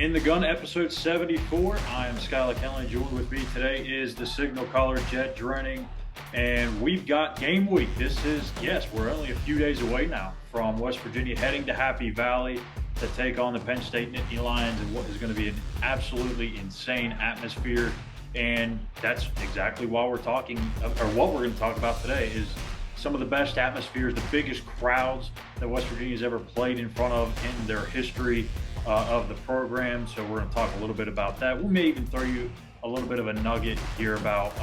In the Gun, episode 74. I am Schuyler. Joined with me today is the signal caller, Drenning. And we've got game week. We're only a few days away now from West Virginia heading to Happy Valley to take on the Penn State Nittany Lions in what is going to be an absolutely insane atmosphere. And that's exactly why we're talking, or what we're going to talk about today, is some of the best atmospheres, the biggest crowds that West Virginia's ever played in front of in their history of the program. So we're going to talk a little bit about that. We may even throw you a little bit of a nugget here about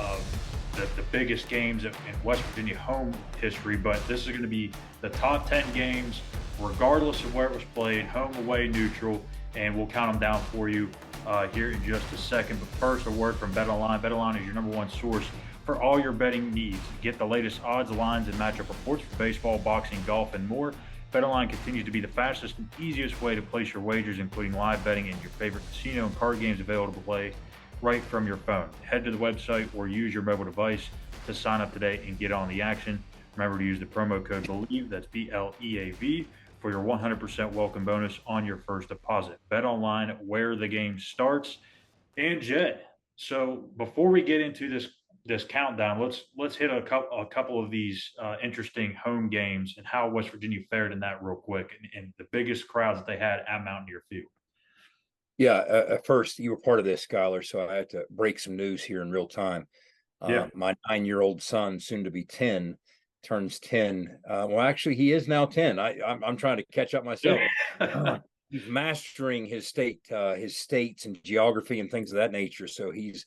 the biggest games in West Virginia home history, but this is going to be the top 10 games, regardless of where it was played, home, away, neutral, and we'll count them down for you here in just a second. But first, a word from BetOnline. BetOnline is your number one source for all your betting needs. Get the latest odds, lines, and matchup reports for baseball, boxing, golf, and more. BetOnline continues to be the fastest and easiest way to place your wagers, including live betting and your favorite casino and card games available to play right from your phone. Head to the website or use your mobile device to sign up today and get on the action. Remember to use the promo code BELIEVE, that's BLEAV, for your 100% welcome bonus on your first deposit. BetOnline, where the game starts. And Jed, so before we get into this countdown, let's hit a couple of these interesting home games and how West Virginia fared in that real quick, and the biggest crowds that they had at Mountaineer Field. Yeah, first, you were part of this, Schuyler, so I had to break some news here in real time. My 9-year-old son, soon to be 10, turns 10. Well, actually, he is now 10. I'm trying to catch up myself. He's mastering his states and geography and things of that nature. So he's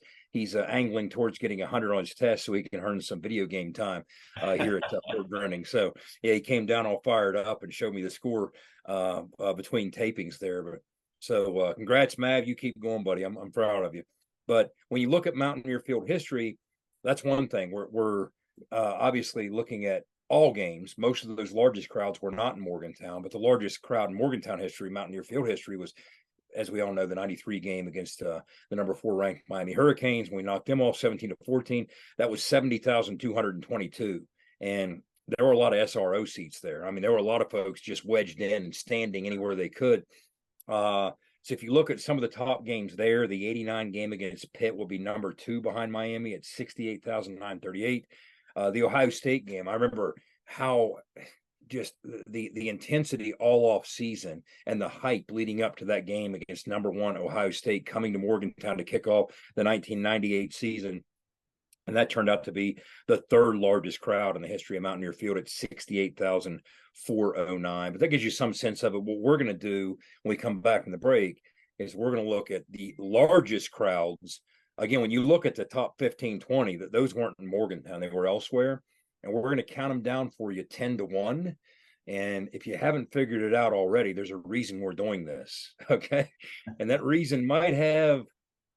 angling towards getting 100 on his test so he can earn some video game time here at Fort Drenning. So yeah, he came down all fired up and showed me the score between tapings there. So congrats, Mav. You keep going, buddy. I'm proud of you. But when you look at Mountaineer Field history, that's one thing. We're obviously looking at all games. Most of those largest crowds were not in Morgantown, but the largest crowd in Morgantown history, Mountaineer Field history, was, as we all know, the 93 game against the number 4 ranked Miami Hurricanes. When we knocked them off 17-14, that was 70,222. And there were a lot of SRO seats there. I mean, there were a lot of folks just wedged in and standing anywhere they could. So if you look at some of the top games there, the 89 game against Pitt will be number 2 behind Miami at 68,938. The Ohio State game, I remember how just the intensity all off season and the hype leading up to that game against number 1 Ohio State coming to Morgantown to kick off the 1998 season. And that turned out to be the 3rd largest crowd in the history of Mountaineer Field at 68,409. But that gives you some sense of it. What we're going to do when we come back from the break is we're going to look at the largest crowds. Again, when you look at the top 15, 20, that those weren't in Morgantown, they were elsewhere. And we're going to count them down for you 10-1. And if you haven't figured it out already, there's a reason we're doing this. Okay. And that reason might have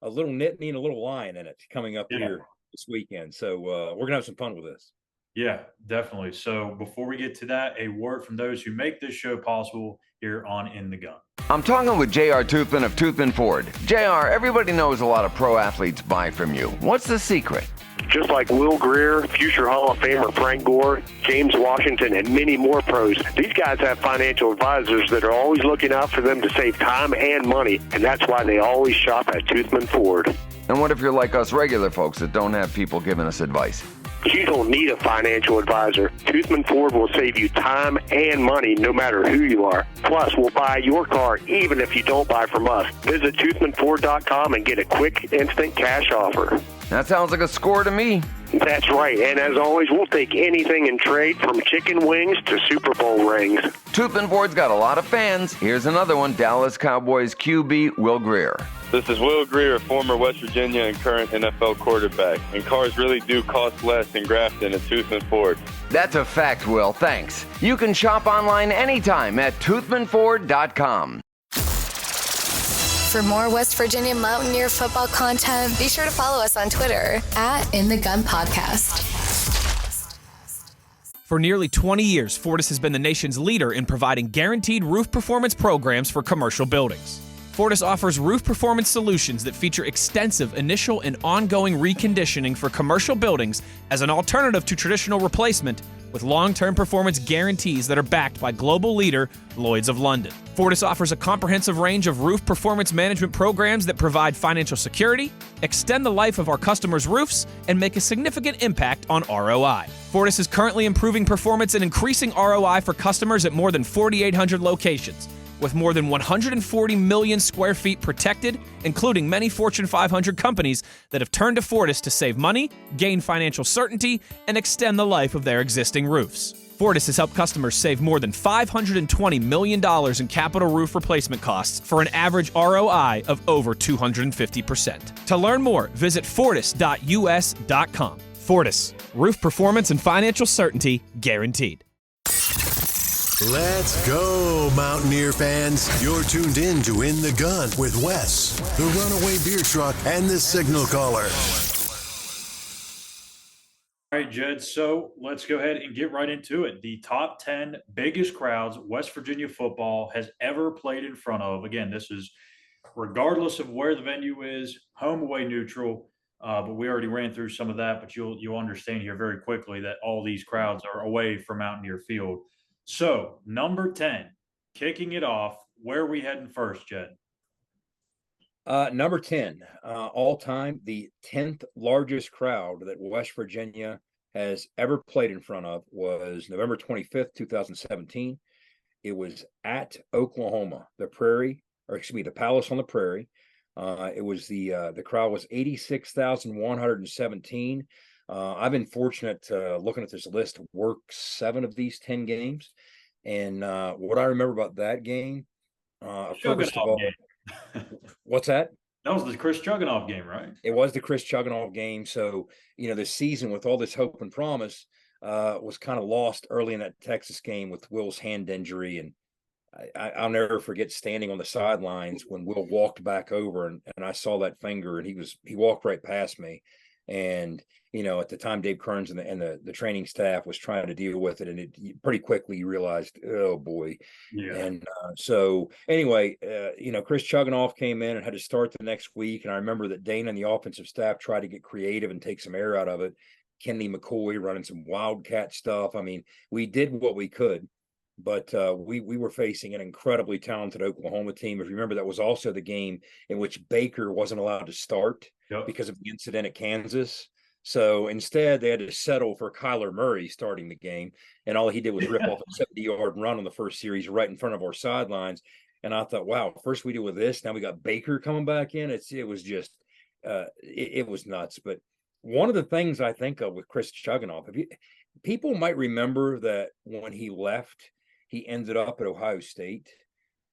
a little Nittany and a little Lion in it coming up here this weekend. So we're going to have some fun with this. Yeah, definitely. So before we get to that, a word from those who make this show possible here on In the Gun. I'm talking with J.R. Toothman of Toothman Ford. J.R., everybody knows a lot of pro athletes buy from you. What's the secret? Just like Will Greer, future Hall of Famer Frank Gore, James Washington, and many more pros, these guys have financial advisors that are always looking out for them to save time and money, and that's why they always shop at Toothman Ford. And what if you're like us regular folks that don't have people giving us advice? You don't need a financial advisor. Toothman Ford will save you time and money no matter who you are. Plus, we'll buy your car even if you don't buy from us. Visit ToothmanFord.com and get a quick, instant cash offer. That sounds like a score to me. That's right. And as always, we'll take anything in trade from chicken wings to Super Bowl rings. Toothman Ford's got a lot of fans. Here's another one, Dallas Cowboys QB Will Greer. This is Will Greer, former West Virginia and current NFL quarterback. And cars really do cost less in Grafton at Toothman Ford. That's a fact, Will. Thanks. You can shop online anytime at ToothmanFord.com. For more West Virginia Mountaineer football content, be sure to follow us on Twitter @InTheGunPodcast. For nearly 20 years, Fortis has been the nation's leader in providing guaranteed roof performance programs for commercial buildings. Fortis offers roof performance solutions that feature extensive initial and ongoing reconditioning for commercial buildings as an alternative to traditional replacement, with long-term performance guarantees that are backed by global leader Lloyd's of London. Fortis offers a comprehensive range of roof performance management programs that provide financial security, extend the life of our customers' roofs, and make a significant impact on ROI. Fortis is currently improving performance and increasing ROI for customers at more than 4,800 locations, with more than 140 million square feet protected, including many Fortune 500 companies that have turned to Fortis to save money, gain financial certainty, and extend the life of their existing roofs. Fortis has helped customers save more than $520 million in capital roof replacement costs for an average ROI of over 250%. To learn more, visit fortis.us.com. Fortis, roof performance and financial certainty guaranteed. Let's go, Mountaineer fans. You're tuned in to In the Gun with Wes, the Runaway Beer Truck, and the Signal Caller. All right, Jed, so let's go ahead and get right into it. The top 10 biggest crowds West Virginia football has ever played in front of. Again, this is regardless of where the venue is, home, away, neutral. But we already ran through some of that, but you'll understand here very quickly that all these crowds are away from Mountaineer Field. So, number 10, kicking it off, where are we heading first, Jed? Number 10, all time, the 10th largest crowd that West Virginia has ever played in front of was November 25th, 2017. It was at Oklahoma, the Palace on the Prairie. It was the crowd was 86,117. I've been fortunate looking at this list to work 7 of these 10 games. And what I remember about that game, first of all, what's that? That was the Chris Chugginoff game, right? It was the Chris Chugginoff game. So, the season with all this hope and promise was kind of lost early in that Texas game with Will's hand injury. And I'll never forget standing on the sidelines when Will walked back over and I saw that finger and he walked right past me. And, at the time, Dave Kearns and the training staff was trying to deal with it. And pretty quickly you realized, oh boy. Yeah. And so anyway, Chris Chugginoff came in and had to start the next week. And I remember that Dana and the offensive staff tried to get creative and take some air out of it. Kenny McCoy running some wildcat stuff. I mean, we did what we could. But we were facing an incredibly talented Oklahoma team. If you remember, that was also the game in which Baker wasn't allowed to start because of the incident at Kansas. So instead, they had to settle for Kyler Murray starting the game. And all he did was rip off a 70-yard run on the first series right in front of our sidelines. And I thought, wow, first we deal with this. Now we got Baker coming back in. It was just it was nuts. But one of the things I think of with Chris Chugginoff, people might remember that when he left, he ended up at Ohio State,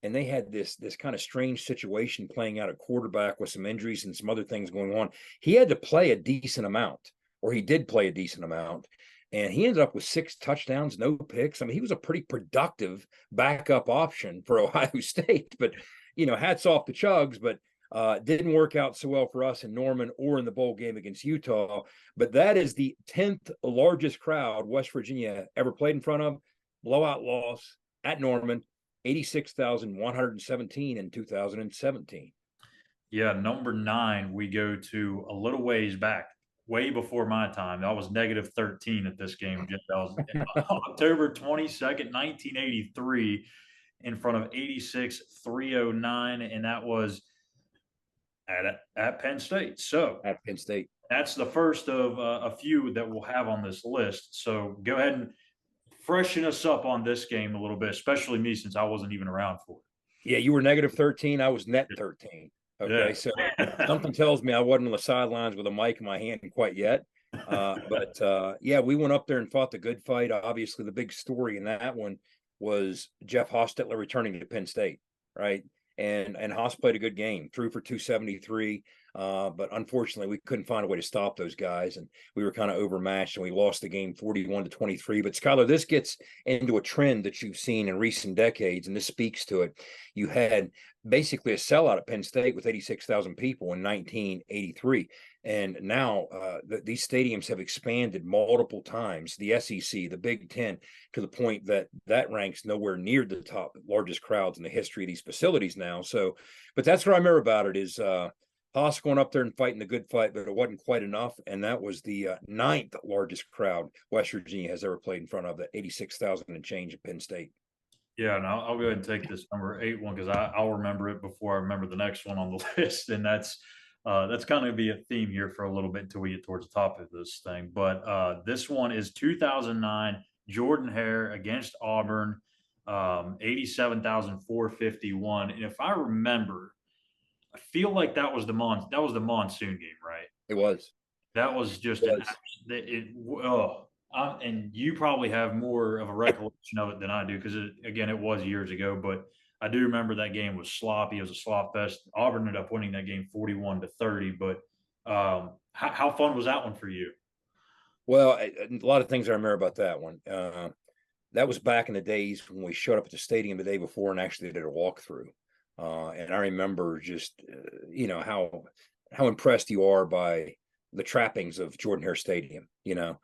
and they had this kind of strange situation playing out at quarterback with some injuries and some other things going on. He had to play a decent amount, or he did play a decent amount, and he ended up with 6 touchdowns, no picks. I mean, he was a pretty productive backup option for Ohio State, but, hats off to Chugs, but didn't work out so well for us in Norman or in the bowl game against Utah. But that is the 10th largest crowd West Virginia ever played in front of. Blowout loss at Norman, 86,117 in 2017. Yeah, number 9, we go to a little ways back, way before my time. I was -13 at this game. That was October 22nd, 1983, in front of 86,309, and that was at Penn State. So at Penn State, that's the first of a few that we'll have on this list. So go ahead and freshen us up on this game a little bit, especially me since I wasn't even around for it. Yeah, you were -13. I was net 13. Okay, yeah. So something tells me I wasn't on the sidelines with a mic in my hand quite yet. But we went up there and fought the good fight. Obviously, the big story in that one was Jeff Hostetler returning to Penn State, right? And Haas played a good game, threw for 273. But unfortunately, we couldn't find a way to stop those guys, and we were kind of overmatched, and we lost the game 41-23. But Schuyler, this gets into a trend that you've seen in recent decades, and this speaks to it. You had basically a sellout at Penn State with 86,000 people in 1983. And now these stadiums have expanded multiple times, the SEC, the Big Ten, to the point that ranks nowhere near the top largest crowds in the history of these facilities now. So, but that's what I remember about it is Haas going up there and fighting the good fight, but it wasn't quite enough. And that was the 9th largest crowd West Virginia has ever played in front of, the 86,000 and change at Penn State. Yeah, and I'll go ahead and take this number 8 one because I'll remember it before I remember the next one on the list, and that's kind of be a theme here for a little bit until we get towards the top of this thing. But this one is 2009 Jordan Hare against Auburn, 87,451, and if I remember, I feel like that was the monsoon game, right? It was. That was just It an was. and you probably have more of a recollection of it than I do because again, it was years ago. But I do remember that game was sloppy. It was a slop fest. Auburn ended up winning that game 41-30. But how fun was that one for you? Well, a lot of things I remember about that one. That was back in the days when we showed up at the stadium the day before and actually did a walkthrough. And I remember just, how impressed you are by the trappings of Jordan Hare Stadium, Yeah.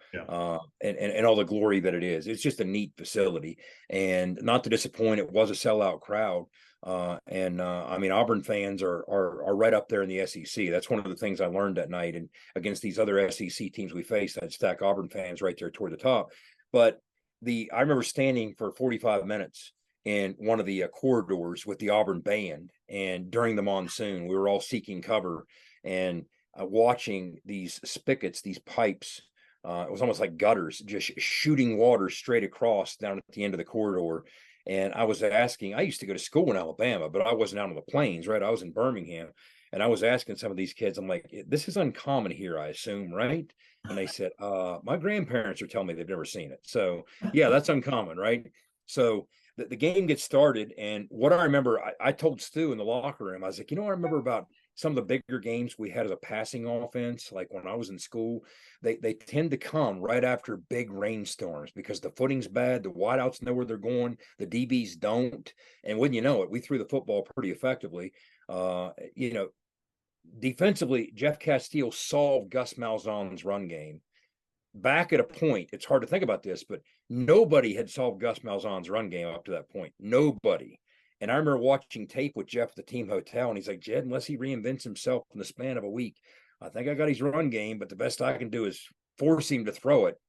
and all the glory that it is. It's just a neat facility, and not to disappoint, it was a sellout crowd. I mean, Auburn fans are right up there in the SEC. That's one of the things I learned that night. And against these other SEC teams we faced, I'd stack Auburn fans right there toward the top. But I remember standing for 45 minutes in one of the corridors with the Auburn band, and during the monsoon, we were all seeking cover and watching these spigots, these pipes. It was almost like gutters, just shooting water straight across down at the end of the corridor. And I was asking, I used to go to school in Alabama, but I wasn't out on the plains, right? I was in Birmingham. And I was asking some of these kids, I'm like, this is uncommon here, I assume, right? And they said, my grandparents are telling me they've never seen it. So yeah, that's uncommon, right? So the game gets started. And what I remember, I told Stu in the locker room, I was like, I remember about some of the bigger games we had as a passing offense, like when I was in school, they tend to come right after big rainstorms because the footing's bad, the wideouts know where they're going, the DBs don't, and wouldn't you know it, we threw the football pretty effectively. Defensively, Jeff Castile solved Gus Malzahn's run game. Back at a point, it's hard to think about this, but nobody had solved Gus Malzahn's run game up to that point. Nobody. And I remember watching tape with Jeff at the team hotel, and he's like, Jed, unless he reinvents himself in the span of a week, I think I got his run game, but the best I can do is force him to throw it.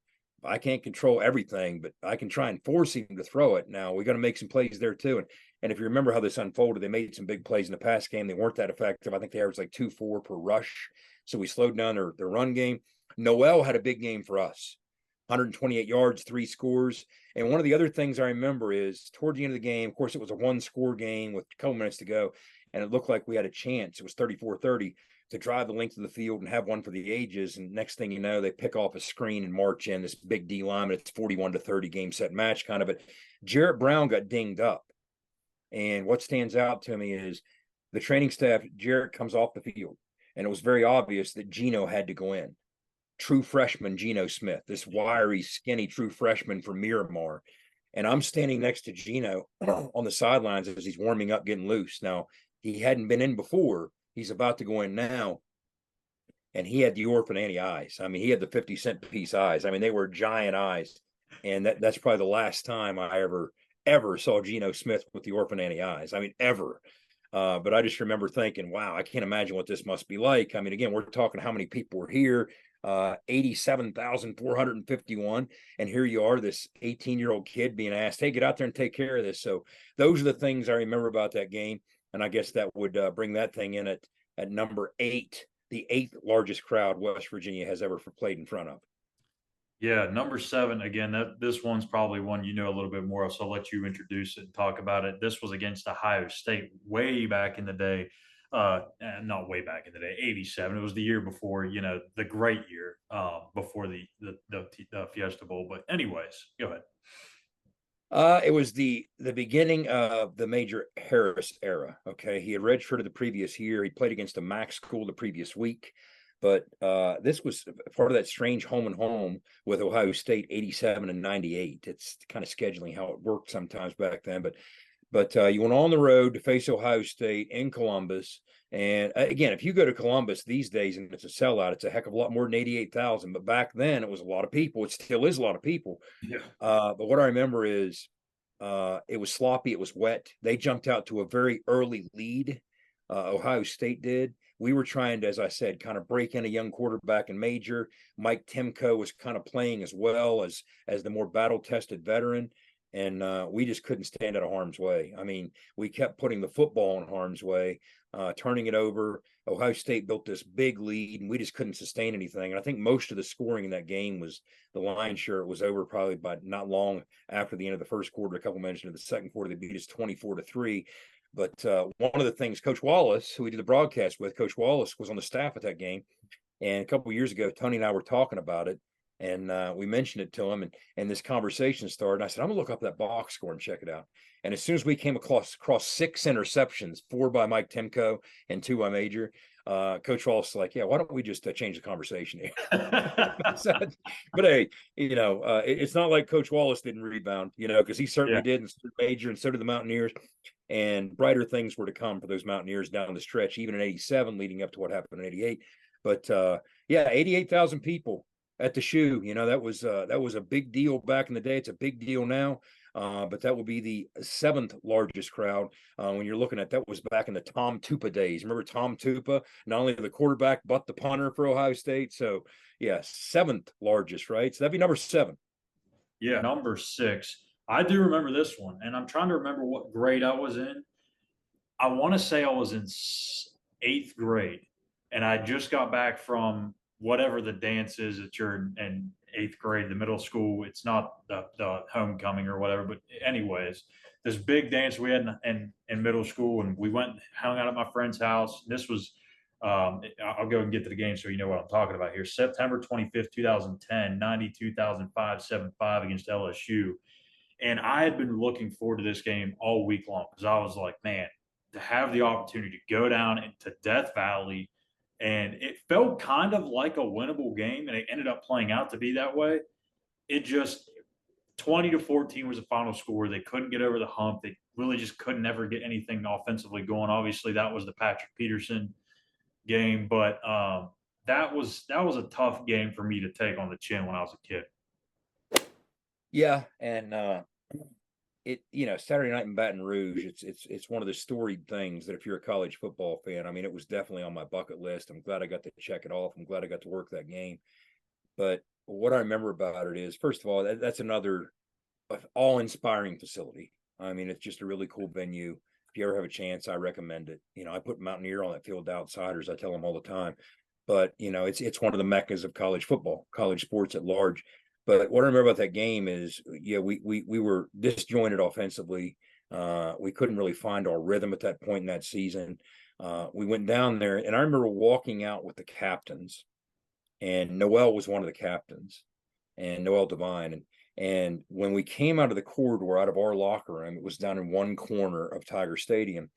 I can't control everything, but I can try and force him to throw it. Now, we got to make some plays there, too. And if you remember how this unfolded, they made some big plays in the pass game. They weren't that effective. I think they averaged like 2-4 per rush. So we slowed down their run game. Noel had a big game for us. 128 yards, 3 scores. And one of the other things I remember is toward the end of the game, of course, it was a 1-score game with a couple minutes to go, and it looked like we had a chance. It was 34-30 to drive the length of the field and have one for the ages. And next thing you know, they pick off a screen and march in this big D lineman. It's 41-30 game set match kind of it. Jarrett Brown got dinged up. And what stands out to me is the training staff, Jarrett comes off the field, and it was very obvious that Gino had to go in. True freshman Geno Smith, this wiry, skinny true freshman from Miramar. And I'm standing next to Gino on the sidelines as he's warming up, getting loose. Now, he hadn't been in before. He's about to go in now. And he had the Orphan Annie eyes. I mean, he had the 50-cent piece eyes. I mean, they were giant eyes. And that's probably the last time I ever saw Geno Smith with the Orphan Annie eyes. I mean, ever. But I just remember thinking, wow, I can't imagine what this must be like. I mean, again, we're talking how many people were here. 87,451. And here you are, this 18-year-old kid being asked, hey, get out there and take care of this. So those are the things I remember about that game. And I guess that would bring that thing in at number 8, the 8th largest crowd West Virginia has ever played in front of. Yeah, number 7, again, this one's probably one a little bit more of, so I'll let you introduce it and talk about it. This was against Ohio State way back in the day. Not way back in the day, 87. It was the year before, the great year before the Fiesta Bowl. But anyways, go ahead. It was the beginning of the Major Harris era. Okay, he had redshirted the previous year. He played against a MAC school the previous week. But this was part of that strange home and home with Ohio State, 87 and 98. It's kind of scheduling how it worked sometimes back then. But you went on the road to face Ohio State in Columbus. And again, if you go to Columbus these days and it's a sellout, it's a heck of a lot more than 88,000. But back then it was a lot of people. It still is a lot of people. Yeah. But what I remember is it was sloppy. It was wet. They jumped out to a very early lead. Ohio State did. We were trying to, as I said, kind of break in a young quarterback in Major. Mike Timko was kind of playing as well as the more battle-tested veteran. and we just couldn't stand out of harm's way. I mean, we kept putting the football in harm's way, turning it over. Ohio State built this big lead, and we just couldn't sustain anything. And I think most of the scoring in that game was the lion's share. It was over probably by not long after the end of the first quarter. A couple minutes into the second quarter, they beat us 24-3. But one of the things, Coach Wallace, who we did the broadcast with, Coach Wallace was on the staff at that game. And a couple of years ago, Tony and I were talking about it, and we mentioned it to him, and this conversation started. And I said, I'm gonna look up that box score and check it out. And as soon as we came across 6 interceptions, 4 by Mike Timko and 2 by Major, Coach Wallace was like, yeah, why don't we just change the conversation here? But hey, it's not like Coach Wallace didn't rebound, because he certainly did, and so did Major, and so did the Mountaineers. And brighter things were to come for those Mountaineers down the stretch, even in '87, leading up to what happened in '88. But 88,000 people at the shoe. That was a big deal back in the day. It's a big deal now. But that will be the 7th largest crowd when you're looking at that. Was back in the Tom Tupa days. Remember Tom Tupa, not only the quarterback but the punter for Ohio State. So 7th largest, right? So that'd be number 7. Yeah, number 6. I do remember this one, and I'm trying to remember what grade I was in. I want to say I was in 8th grade, and I just got back from whatever the dance is that you're in 8th grade, the middle school. It's not the homecoming or whatever, but anyways, this big dance we had in middle school, and we went and hung out at my friend's house. This was, I'll go and get to the game so you know what I'm talking about here. September 25th, 2010, 92,575 against LSU. And I had been looking forward to this game all week long because I was like, man, to have the opportunity to go down into Death Valley, and it felt kind of like a winnable game, and it ended up playing out to be that way. It just 20-14 was the final score. They couldn't get over the hump. They really just couldn't ever get anything offensively going. Obviously, that was the Patrick Peterson game, but that was a tough game for me to take on the chin when I was a kid. Yeah, and Saturday night in Baton Rouge, it's one of the storied things that if you're a college football fan, I mean, it was definitely on my bucket list. I'm glad I got to check it off. I'm glad I got to work that game. But what I remember about it is, first of all, that's another awe-inspiring facility. I mean, it's just a really cool venue. If you ever have a chance, I recommend it. I put Mountaineer on that field to outsiders. I tell them all the time. But it's one of the meccas of college football, college sports at large. But what I remember about that game is, we were disjointed offensively. We couldn't really find our rhythm at that point in that season. We went down there, and I remember walking out with the captains, and Noel was one of the captains, and Noel Devine. And when we came out of the corridor, out of our locker room, it was down in one corner of Tiger Stadium,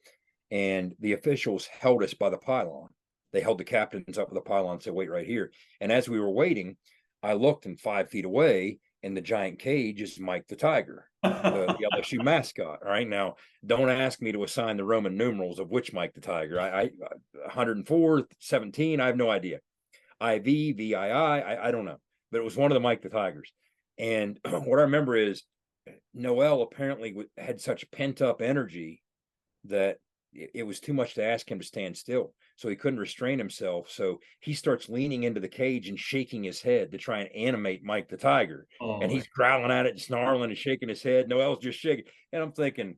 and the officials held us by the pylon. They held the captains up with the pylon and said, wait right here. And as we were waiting, I looked, and 5 feet away in the giant cage is Mike the Tiger, the LSU mascot. All right. Now, don't ask me to assign the Roman numerals of which Mike the Tiger. I 104, 17, I have no idea. IV, VII, I don't know. But it was one of the Mike the Tigers. And what I remember is Noel apparently had such pent-up energy that it was too much to ask him to stand still. So he couldn't restrain himself. So he starts leaning into the cage and shaking his head to try and animate Mike the Tiger. Oh, and he's growling at it and snarling and shaking his head. Noel's just shaking. And I'm thinking,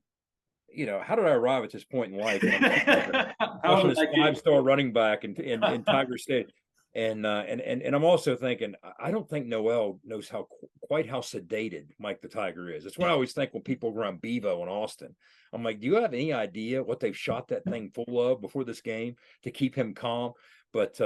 how did I arrive at this point in life? Watching this 5-star running back in Tiger State. And I'm also thinking, I don't think Noel knows quite how sedated Mike the Tiger is. That's what I always think when people go around Bevo in Austin. I'm like, do you have any idea what they've shot that thing full of before this game to keep him calm? But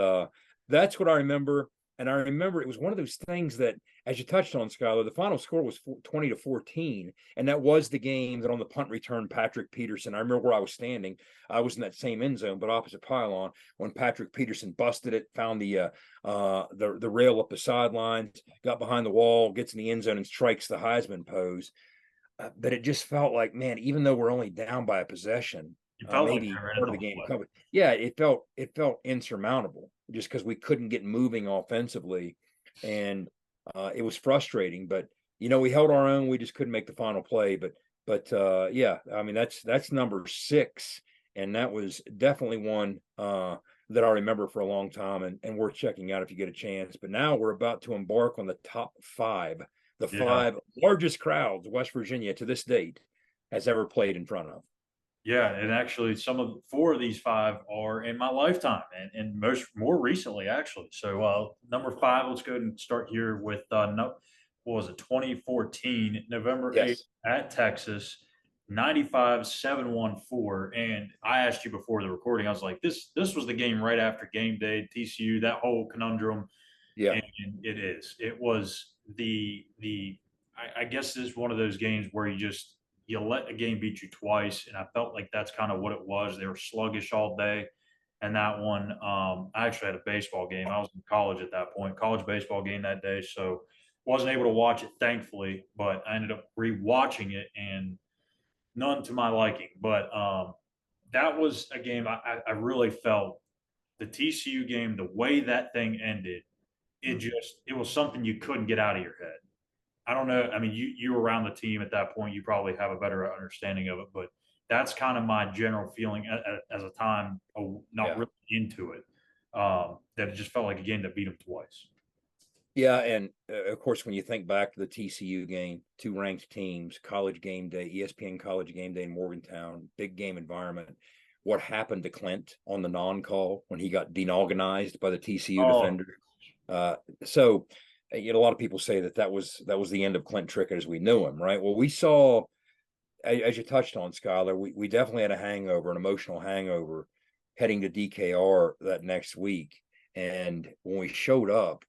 that's what I remember. And I remember it was one of those things that, as you touched on, Schuyler, the final score was 20-14. And that was the game that on the punt return, Patrick Peterson, I remember where I was standing. I was in that same end zone, but opposite pylon, when Patrick Peterson busted it, found the rail up the sidelines, got behind the wall, gets in the end zone and strikes the Heisman pose. But it just felt like, man, even though we're only down by a possession, maybe part of the game covered. Yeah, it felt insurmountable just because we couldn't get moving offensively, and it was frustrating. But we held our own. We just couldn't make the final play. But yeah, I mean that's number 6, and that was definitely one that I remember for a long time, and worth checking out if you get a chance. But now we're about to embark on the top 5 the 5 largest crowds West Virginia to this date has ever played in front of. Yeah, and actually, 4 of these 5 are in my lifetime, and more recently, actually. So, number 5, let's go ahead and start here with what was it, 2014, November 8th Yes. at Texas, 95-714. And I asked you before the recording, I was like, this was the game right after game day, TCU, that whole conundrum. Yeah. And it is. It was I guess it's one of those games where you let a game beat you twice, and I felt like that's kind of what it was. They were sluggish all day, and that one, I actually had a baseball game. I was in college at that point, college baseball game that day, so wasn't able to watch it, thankfully. But I ended up rewatching it, and none to my liking. But that was a game I really felt the TCU game, the way that thing ended, it was something you couldn't get out of your head. I don't know. I mean, you were around the team at that point. You probably have a better understanding of it, but that's kind of my general feeling as a time not really into it. That it just felt like a game that beat them twice. Yeah, and of course, when you think back to the TCU game, 2 ranked teams, College Game Day, ESPN College Game Day in Morgantown, big game environment. What happened to Clint on the non-call when he got denorganized by the TCU defender? So, a lot of people say that was the end of Clint Trickett as we knew him, right? Well, we saw, as you touched on, Schuyler, we definitely had a hangover, an emotional hangover, heading to DKR that next week. And when we showed up,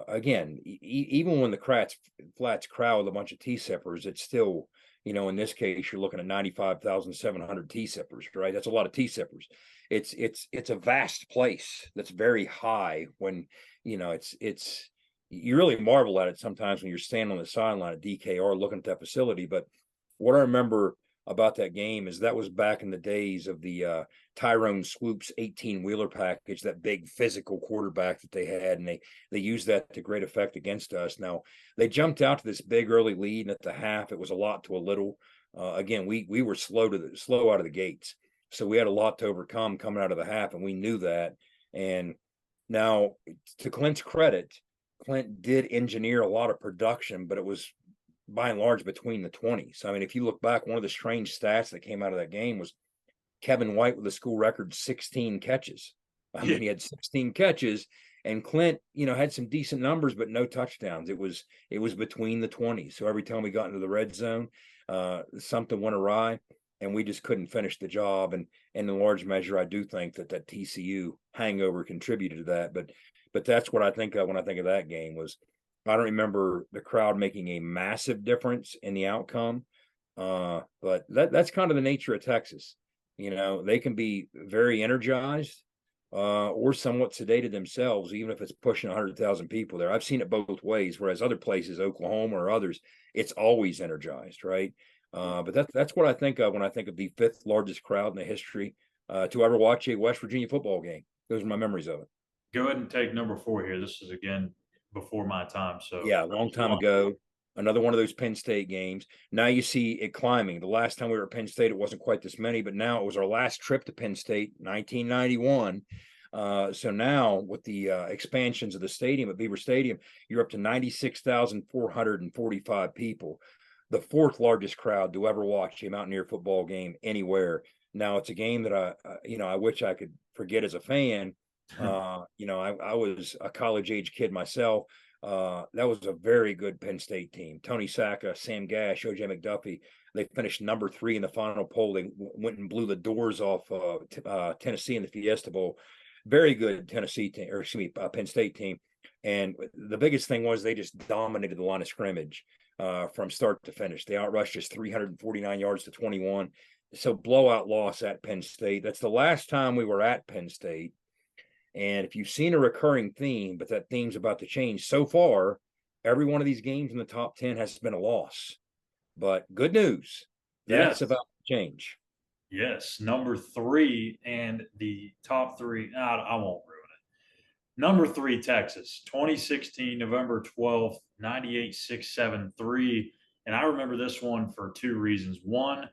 again, even when the flats crowd with a bunch of T-sippers, it's still, in this case, you're looking at 95,700 T-sippers, right? That's a lot of T-sippers. It's a vast place that's very high when, it's you really marvel at it sometimes when you're standing on the sideline at DKR looking at that facility. But what I remember about that game is that was back in the days of the Tyrone Swoops 18-wheeler package, that big physical quarterback that they had, and they used that to great effect against us. Now, they jumped out to this big early lead, and at the half, it was a lot to a little. Again, we were slow out of the gates, so we had a lot to overcome coming out of the half, and we knew that. And now, to Clint's credit, Clint did engineer a lot of production, but it was by and large between the 20s. I mean, if you look back, one of the strange stats that came out of that game was Kevin White with a school record 16 catches. I mean, he had 16 catches, and Clint, had some decent numbers, but no touchdowns. It was between the 20s. So every time we got into the red zone, something went awry, and we just couldn't finish the job. And in large measure, I do think that TCU hangover contributed to that. But that's what I think of when I think of that game. Was I don't remember the crowd making a massive difference in the outcome, but that's kind of the nature of Texas. They can be very energized or somewhat sedated themselves, even if it's pushing 100,000 people there. I've seen it both ways, whereas other places, Oklahoma or others, it's always energized, right? But that's what I think of when I think of the 5th largest crowd in the history to ever watch a West Virginia football game. Those are my memories of it. Go ahead and take number 4 here. This is, again, before my time. So yeah, a long time ago. Another one of those Penn State games. Now you see it climbing. The last time we were at Penn State, it wasn't quite this many, but now it was our last trip to Penn State, 1991. So now with the expansions of the stadium at Beaver Stadium, you're up to 96,445 people. The 4th largest crowd to ever watch a Mountaineer football game anywhere. Now it's a game that I wish I could forget as a fan. I was a college age kid myself. That was a very good Penn State team. Tony Sacca, Sam Gash, OJ McDuffie. They finished number 3 in the final poll. They went and blew the doors off Tennessee in the Fiesta Bowl. Very good Penn State team. And the biggest thing was they just dominated the line of scrimmage from start to finish. They outrushed us 349 yards to 21. So blowout loss at Penn State. That's the last time we were at Penn State. And if you've seen a recurring theme, but that theme's about to change so far, every one of these games in the top 10 has been a loss. But good news, that's about to change. Yes, number 3 and the top 3. I won't ruin it. Number 3, Texas, 2016, November 12th, 98-673. And I remember this one for 2 reasons. One,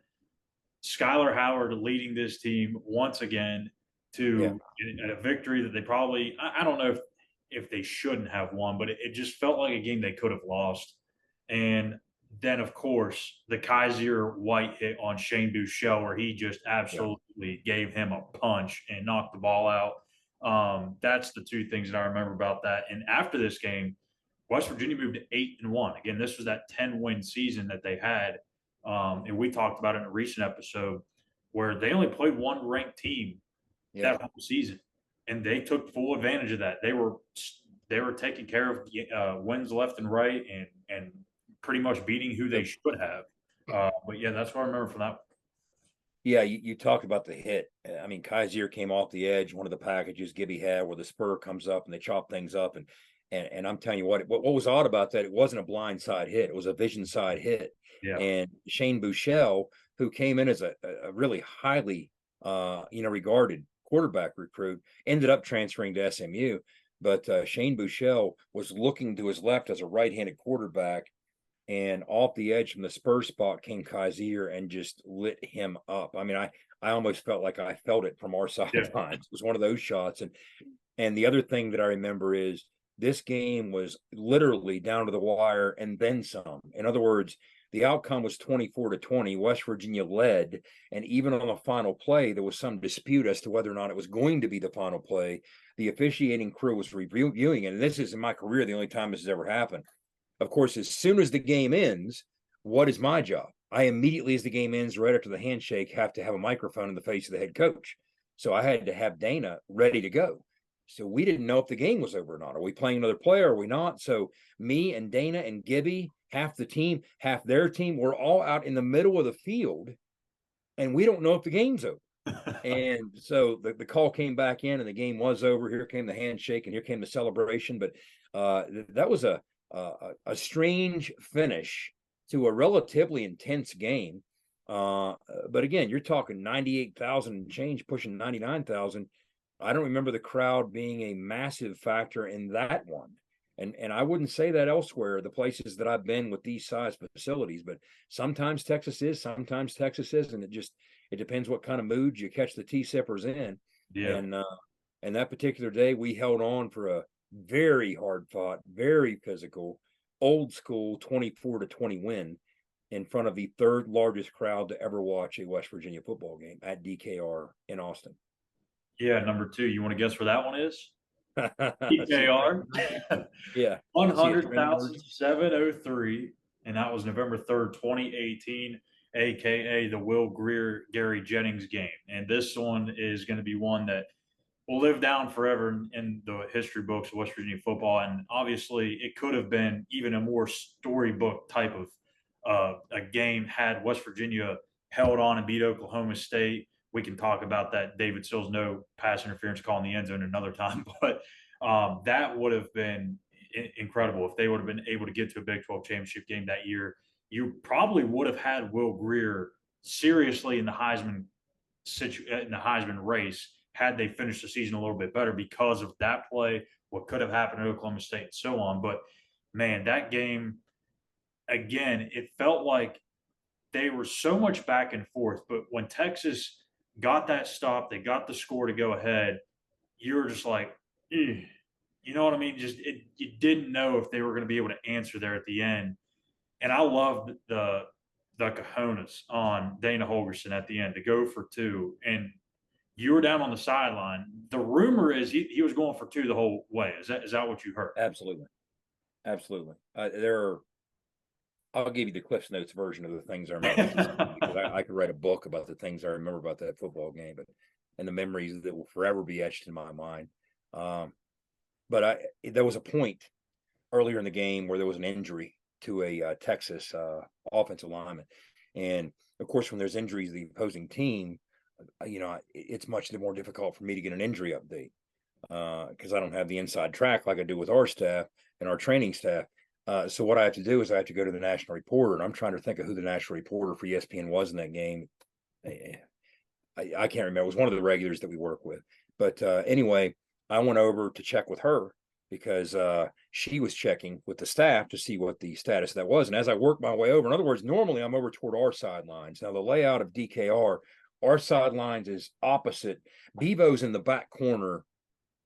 Schuyler Howard leading this team once again to a victory that they probably, I don't know if they shouldn't have won, but it just felt like a game they could have lost. And then, of course, the Kaiser White hit on Shane Buechele, where he just absolutely gave him a punch and knocked the ball out. That's the two things that I remember about that. And after this game, West Virginia moved to 8-1. Again, this was that 10-win season that they had. And we talked about it in a recent episode where they only played one ranked team that whole season, and they took full advantage of that. They were taking care of wins left and right, and pretty much beating who they should have. But yeah, that's what I remember from that one. Yeah, you talked about the hit. I mean, Kaiser came off the edge, one of the packages Gibby had where the spur comes up and they chop things up. And I'm telling you what was odd about that, it wasn't a blind side hit. It was a vision side hit. Yeah. And Shane Buechele, who came in as a really highly, regarded quarterback recruit, ended up transferring to SMU. But Shane Buechele was looking to his left as a right-handed quarterback, and off the edge from the spur spot came Kaiser and just lit him up. I mean, I almost felt like I felt it from our sidelines. It was one of those shots. And the other thing that I remember is this game was literally down to the wire and then some. In other words, the outcome was 24-20. West Virginia led, and even on the final play, there was some dispute as to whether or not it was going to be the final play. The officiating crew was reviewing it, and this is in my career the only time this has ever happened. Of course, as soon as the game ends, what is my job? I immediately, as the game ends, right after the handshake, have to have a microphone in the face of the head coach. So I had to have Dana ready to go. So we didn't know if the game was over or not. Are we playing another player? Are we not? So me and Dana and Gibby, half the team, half their team, we're all out in the middle of the field, and we don't know if the game's over. And so the call came back in, and the game was over. Here came the handshake, and here came the celebration. But that was a strange finish to a relatively intense game. But again, you're talking 98,000 and change, pushing 99,000. I don't remember the crowd being a massive factor in that one. And I wouldn't say that elsewhere, the places that I've been with these size facilities, but sometimes Texas is, sometimes Texas isn't. It depends what kind of mood you catch the T-sippers in. Yeah. And that particular day, we held on for a very hard fought, very physical, old school 24-20 win in front of the third largest crowd to ever watch a West Virginia football game at DKR in Austin. Yeah, number 2. You want to guess where that one is? DKR. Yeah. 100,703, and that was November 3rd, 2018, aka the Will Greer Gary Jennings game. And this one is going to be one that will live down forever in the history books of West Virginia football. And obviously, it could have been even a more storybook type of a game had West Virginia held on and beat Oklahoma State. We can talk about that David Sills no pass interference call in the end zone another time, but that would have been incredible if they would have been able to get to a Big 12 championship game that year. You probably would have had Will Greer seriously in the Heisman race had they finished the season a little bit better because of that play, what could have happened at Oklahoma State, and so on. But man, that game, again, it felt like they were so much back and forth. But when Texas got that stop, they got the score to go ahead, you were just like, you know what I mean? You didn't know if they were going to be able to answer there at the end. And I loved the cojones on Dana Holgorsen at the end to go for 2. And you were down on the sideline. The rumor is he was going for 2 the whole way. Is that what you heard? Absolutely. I'll give you the Cliff's Notes version of the things I remember. Because I could write a book about the things I remember about that football game, and the memories that will forever be etched in my mind. But there was a point earlier in the game where there was an injury to a Texas offensive lineman, and of course, when there's injuries to the opposing team, it's much more difficult for me to get an injury update because I don't have the inside track like I do with our staff and our training staff. So what I have to do is I have to go to the national reporter, and I'm trying to think of who the national reporter for ESPN was in that game. I can't remember. It was one of the regulars that we work with. But anyway, I went over to check with her because she was checking with the staff to see what the status of that was. And as I worked my way over, in other words, normally I'm over toward our sidelines. Now, the layout of DKR, our sidelines is opposite. Bevo's in the back corner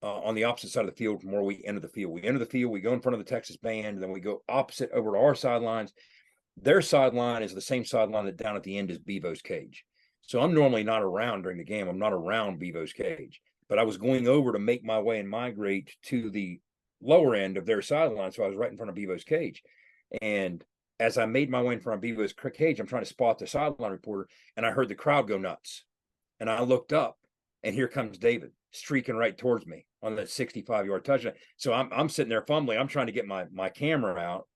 on the opposite side of the field from where we enter the field. We enter the field, we go in front of the Texas band, and then we go opposite over to our sidelines. Their sideline is the same sideline that down at the end is Bevo's cage. So I'm normally not around during the game. I'm not around Bevo's cage, but I was going over to make my way and migrate to the lower end of their sideline. So I was right in front of Bevo's cage. And as I made my way in front of Bevo's cage, I'm trying to spot the sideline reporter, and I heard the crowd go nuts. And I looked up, and here comes David streaking right towards me on that 65-yard touchdown. So I'm sitting there fumbling. I'm trying to get my camera out,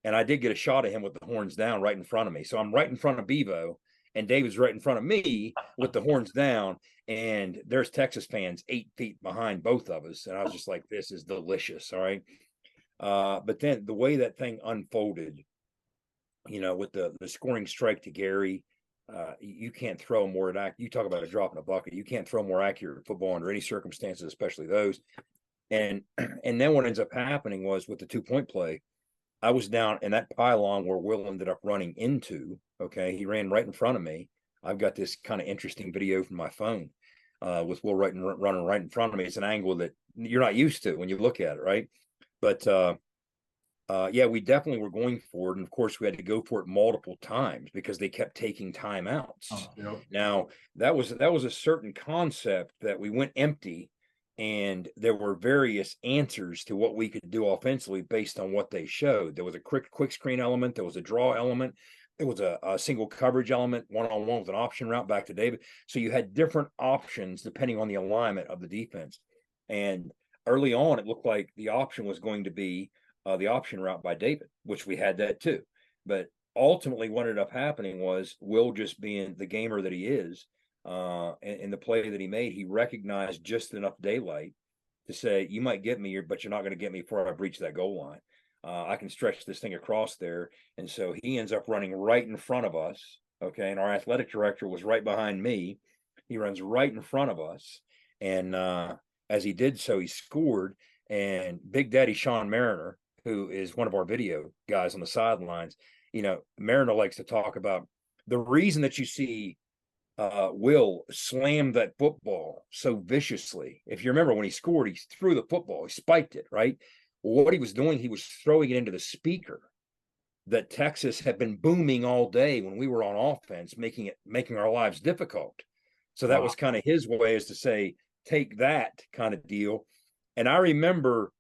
and I did get a shot of him with the horns down right in front of me. So I'm right in front of Bevo, and David's right in front of me with the horns down, and there's Texas fans 8 feet behind both of us. And I was just like, this is delicious. All right. But then the way that thing unfolded, with the scoring strike to Gary, you can't throw more you talk about a drop in a bucket. You can't throw more accurate football under any circumstances, especially those. And then what ends up happening was with the 2-point play, I was down in that pylon where Will ended up running into. Okay, he ran right in front of me. I've got this kind of interesting video from my phone with Will running right in front of me. It's an angle that you're not used to when you look at it, right? But yeah, we definitely were going for it. And of course, we had to go for it multiple times because they kept taking timeouts. Yep. Now, that was a certain concept that we went empty, and there were various answers to what we could do offensively based on what they showed. There was a quick screen element. There was a draw element. There was a single coverage element, one-on-one with an option route back to David. So you had different options depending on the alignment of the defense. And early on, it looked like the option was going to be the option route by David, which we had that too. But ultimately, what ended up happening was Will, just being the gamer that he is, in the play that he made, he recognized just enough daylight to say, you might get me, but you're not going to get me before I breach that goal line. I can stretch this thing across there. And so he ends up running right in front of us. Okay. And our athletic director was right behind me. He runs right in front of us. And as he did so, he scored. And Big Daddy Sean Mariner, who is one of our video guys on the sidelines, Mariner likes to talk about the reason that you see Will slam that football so viciously. If you remember when he scored, he threw the football, he spiked it, right? Well, what he was doing, he was throwing it into the speaker that Texas had been booming all day when we were on offense, making our lives difficult. So that was kind of his way, is to say, take that kind of deal. And I remember,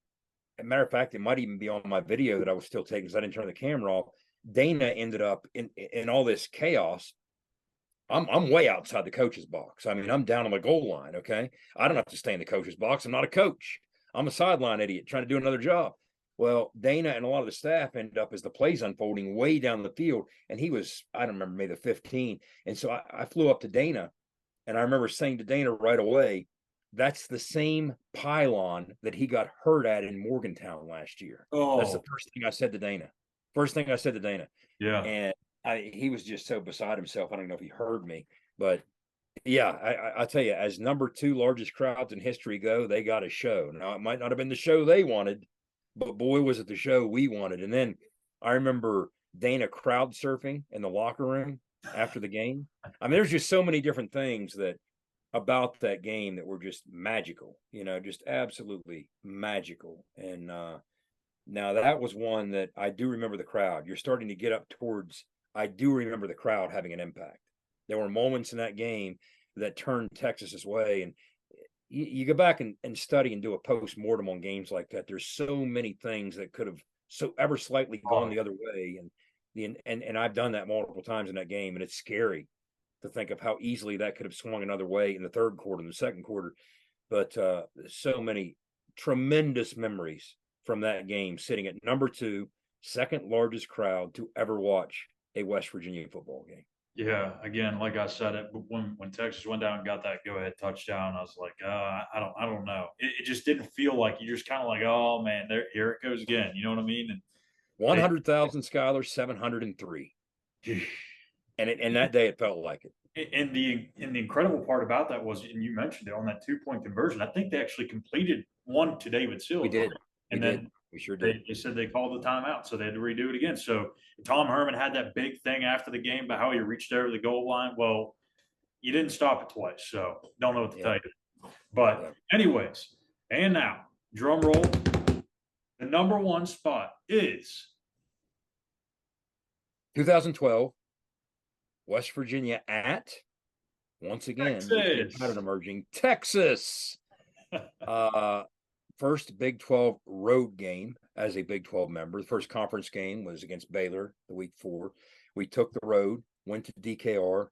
as a matter of fact, it might even be on my video that I was still taking because I didn't turn the camera off. Dana ended up in all this chaos. I'm way outside the coach's box. I mean, I'm down on the goal line. Okay. I don't have to stay in the coach's box. I'm not a coach. I'm a sideline idiot trying to do another job. Well, Dana and a lot of the staff ended up, as the plays unfolding, way down the field. And he was, I don't remember, maybe the 15. And so I flew up to Dana, and I remember saying to Dana right away, that's the same pylon that he got hurt at in Morgantown last year. Oh. That's the first thing I said to Dana. Yeah. And he was just so beside himself. I don't know if he heard me, but yeah, I tell you, as number 2 largest crowds in history go, they got a show. Now, it might not have been the show they wanted, but boy, was it the show we wanted. And then I remember Dana crowd surfing in the locker room after the game. I mean, there's just so many different things about that game that were just magical, just absolutely magical. And now that was one that I do remember the crowd. You're starting to get up towards, I do remember the crowd having an impact. There were moments in that game that turned Texas's way. And you go back and study and do a post-mortem on games like that. There's so many things that could have so ever slightly gone the other way. And I've done that multiple times in that game. And it's scary to think of how easily that could have swung another way in the third quarter, in the second quarter. But so many tremendous memories from that game, sitting at number 2, second largest crowd to ever watch a West Virginia football game. Yeah, again, like I said, when Texas went down and got that go-ahead touchdown, I was like, I don't know. It just didn't feel like, you just kind of like, oh man, here it goes again. You know what I mean? And 100,000 Schuyler, 703. And that day it felt like it. And the incredible part about that was, and you mentioned it, on that 2-point conversion, I think they actually completed one to David Sills. We did. And then we sure did. They said they called the timeout, so they had to redo it again. So Tom Herman had that big thing after the game about how he reached over the goal line. Well, you didn't stop it twice, so don't know what to tell you. But anyways, And now, drum roll, the number one spot is 2012, West Virginia at, once again, we see a Texas. pattern emerging, Texas. First Big 12 road game as a Big 12 member. The first conference game was against Baylor the week before. We took the road, went to DKR.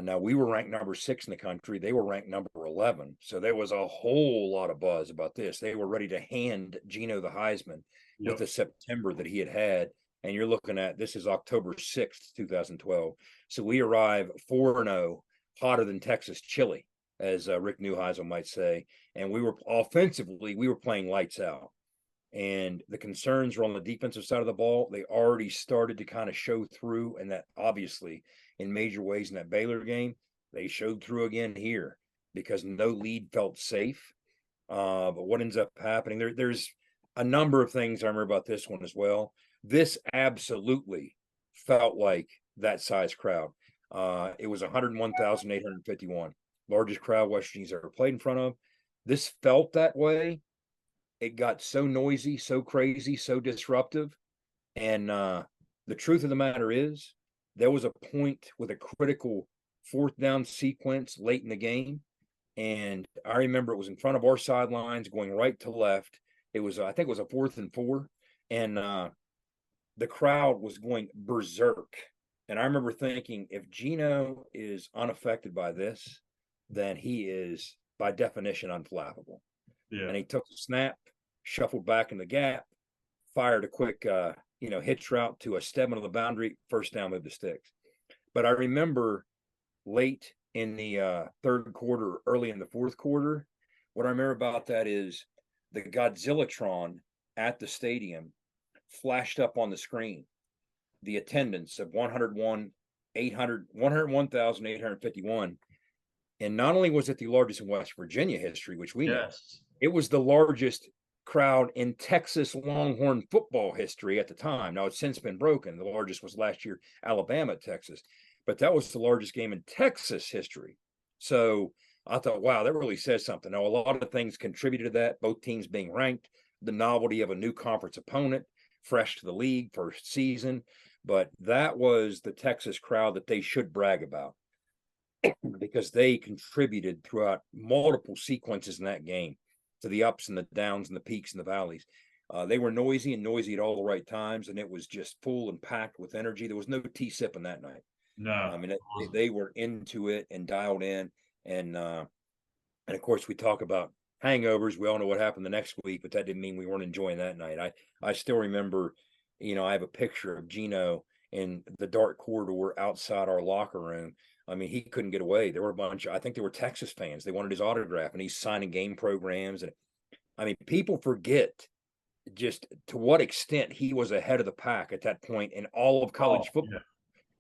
Now, we were ranked number 6 in the country. They were ranked number 11. So there was a whole lot of buzz about this. They were ready to hand Gino the Heisman with the September that he had. And you're looking at, this is October 6th, 2012. So we arrive 4-0, hotter than Texas chili, as Rick Neuheisel might say. And we were offensively, we were playing lights out. And the concerns were on the defensive side of the ball. They already started to kind of show through, and that obviously in major ways in that Baylor game, they showed through again here because no lead felt safe. But what ends up happening, there's a number of things I remember about this one as well. This absolutely felt like that size crowd. It was 101,851, largest crowd West Virginia's ever played in front of. This felt that way. It got so noisy, so crazy, so disruptive. And the truth of the matter is, there was a point with a critical 4th down sequence late in the game. And I remember it was in front of our sidelines going right to left. It was, I think it was a 4th and 4. And the crowd was going berserk. And I remember thinking, if Gino is unaffected by this, then he is by definition unflappable. Yeah. And he took the snap, shuffled back in the gap, fired a quick, hitch route to a Stedman on the boundary, first down, move the sticks. But I remember late in the third quarter, early in the fourth quarter, what I remember about that is the Godzillatron at the stadium flashed up on the screen. The attendance of 101,851. And not only was it the largest in West Virginia history, which we know, it was the largest crowd in Texas Longhorn football history at the time. Now, it's since been broken. The largest was last year, Alabama at Texas. But that was the largest game in Texas history. So I thought, wow, that really says something. Now, a lot of things contributed to that, both teams being ranked, the novelty of a new conference opponent, fresh to the league, first season. But that was the Texas crowd that they should brag about, because they contributed throughout multiple sequences in that game to the ups and the downs and the peaks and the valleys. They were noisy at all the right times, and it was just full and packed with energy. There was no T-sipping that night. No, I mean, they were into it and dialed in. And of course, we talk about hangovers. We all know what happened the next week, but that didn't mean we weren't enjoying that night. I still remember, I have a picture of Gino in the dark corridor outside our locker room. I mean, he couldn't get away. There were a bunch, I think they were Texas fans. They wanted his autograph, and he's signing game programs. And I mean, people forget just to what extent he was ahead of the pack at that point in all of college football. Yeah.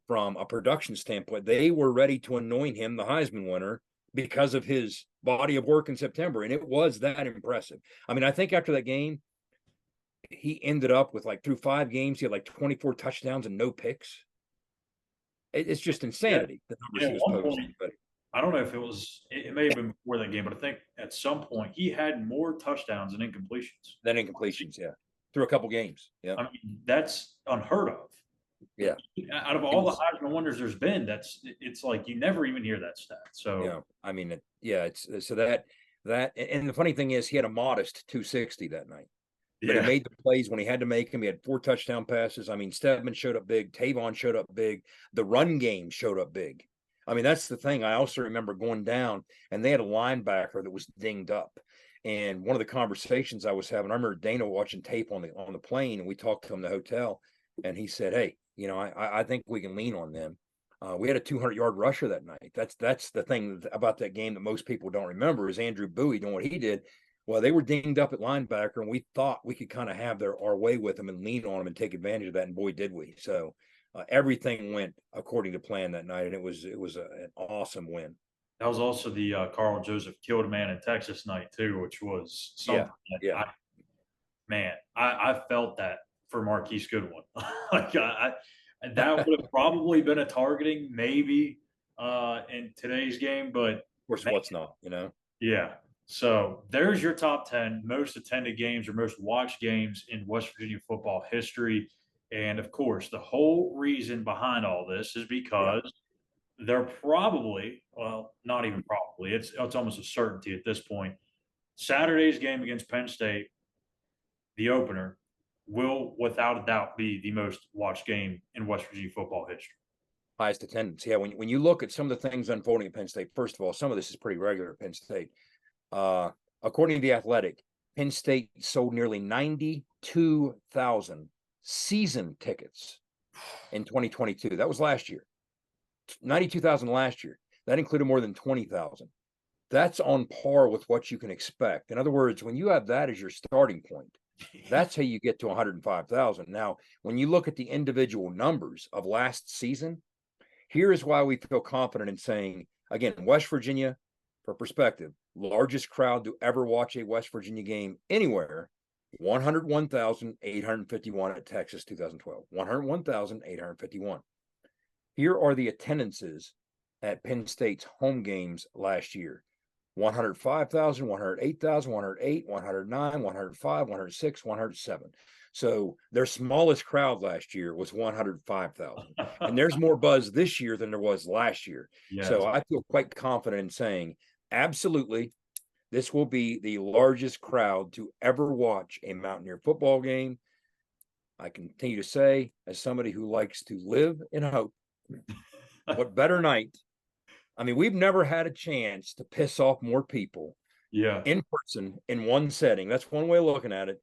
From a production standpoint, they were ready to anoint him the Heisman winner because of his body of work in September. And it was that impressive. I mean, I think after that game, he ended up with through 5 games, he had 24 touchdowns and no picks. It's just insanity. Yeah. The numbers he was posting. But I don't know if it may have been before that game, but I think at some point he had more touchdowns than incompletions. Yeah. Through a couple games. Yeah. I mean, that's unheard of. Yeah. Out of all the Heisman winners there's been, it's like you never even hear that stat. So yeah, I mean, it's so that and the funny thing is he had a modest 260 that night. But he made the plays when he had to make them. He had 4 touchdown passes. I mean, Stedman showed up big. Tavon showed up big. The run game showed up big. I mean, that's the thing. I also remember going down, and they had a linebacker that was dinged up. And one of the conversations I was having, I remember Dana watching tape on the plane, and we talked to him in the hotel, and he said, hey, I think we can lean on them. We had a 200-yard rusher that night. That's the thing about that game that most people don't remember is Andrew Bowie doing what he did. Well, they were dinged up at linebacker, and we thought we could kind of have our way with them and lean on them and take advantage of that, and boy, did we. So everything went according to plan that night, and it was an awesome win. That was also the Carl Joseph killed a man in Texas night too, which was something. Yeah. I felt that for Marquise Goodwin. That would have probably been a targeting maybe in today's game, but of course, what's not, Yeah. So there's your top 10 most attended games or most watched games in West Virginia football history. And of course, the whole reason behind all this is because they're probably, well, not even probably, it's almost a certainty at this point. Saturday's game against Penn State, the opener, will without a doubt be the most watched game in West Virginia football history. Highest attendance. Yeah, when you look at some of the things unfolding at Penn State, first of all, some of this is pretty regular at Penn State. According to The Athletic, Penn State sold nearly 92,000 season tickets in 2022. That was last year. 92,000 last year. That included more than 20,000. That's on par with what you can expect. In other words, when you have that as your starting point, that's how you get to 105,000. Now, when you look at the individual numbers of last season, here is why we feel confident in saying, again, West Virginia, for perspective, largest crowd to ever watch a West Virginia game anywhere, 101,851 at Texas 2012. 101,851. Here are the attendances at Penn State's home games last year. 105,000, 108,000, 108, 109, 105, 106, 107. So their smallest crowd last year was 105,000. And there's more buzz this year than there was last year. Yes. So I feel quite confident in saying, absolutely, this will be the largest crowd to ever watch a Mountaineer football game. I continue to say, as somebody who likes to live in hope, what better night? I mean, we've never had a chance to piss off more people in person in one setting. That's one way of looking at it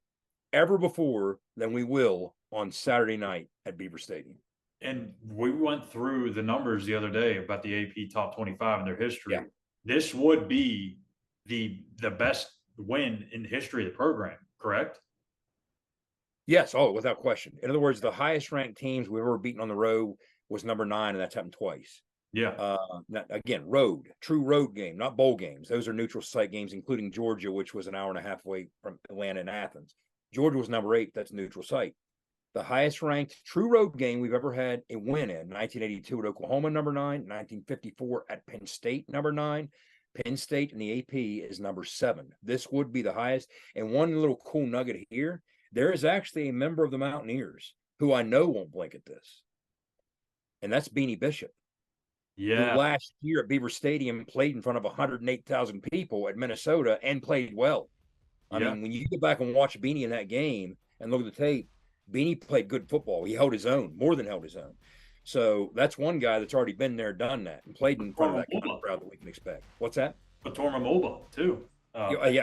ever before than we will on Saturday night at Beaver Stadium. And we went through the numbers the other day about the AP top 25 in their history. Yeah. This would be the best win in the history of the program, correct? Yes. Oh, without question. In other words, the highest ranked teams we've ever beaten on the road was number 9, and that's happened twice. Yeah. Again, true road game, not bowl games. Those are neutral site games, including Georgia, which was an hour and a half away from Atlanta and Athens. Georgia was number 8. That's neutral site. The highest ranked true road game we've ever had a win in, 1982 at Oklahoma, number 9, 1954 at Penn State, number 9. Penn State in the AP is number 7. This would be the highest. And one little cool nugget here, there is actually a member of the Mountaineers who I know won't blink at this. And that's Beanie Bishop. Yeah. Who last year at Beaver Stadium played in front of 108,000 people at Minnesota and played well. I mean, when you go back and watch Beanie in that game and look at the tape, Beanie played good football. He held his own, more than held his own. So that's one guy that's already been there, done that, and played in front of that kind of crowd that we can expect. What's that? Patorma Moba, too.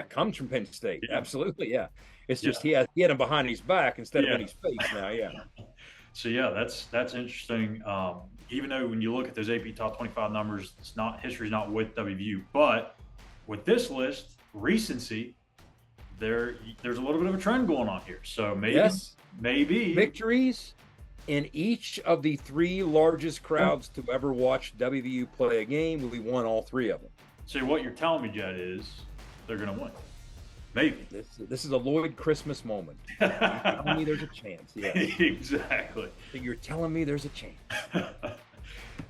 Comes from Penn State. Yeah. Absolutely, yeah. It's just he had him behind his back instead of in his face now, So, that's interesting. Even though when you look at those AP top 25 numbers, history's not with WVU. But with this list, recency, there's a little bit of a trend going on here. So maybe victories in each of the 3 largest crowds to ever watch WVU play a game. We won all 3 of them. So what you're telling me, Jed, is they're going to win. Maybe. This is a Lloyd Christmas moment. You're telling me there's a chance. Yeah. Exactly. You're telling me there's a chance.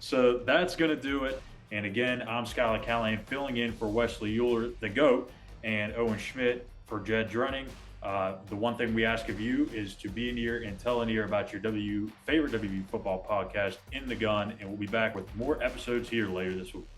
So that's going to do it. And again, I'm Schuyler Callihan, filling in for Wesley Euler, the GOAT, and Owen Schmidt for Jed Drenning. The one thing we ask of you is to be in ear and tell an ear about your favorite WVU football podcast, In the Gun, and we'll be back with more episodes here later this week.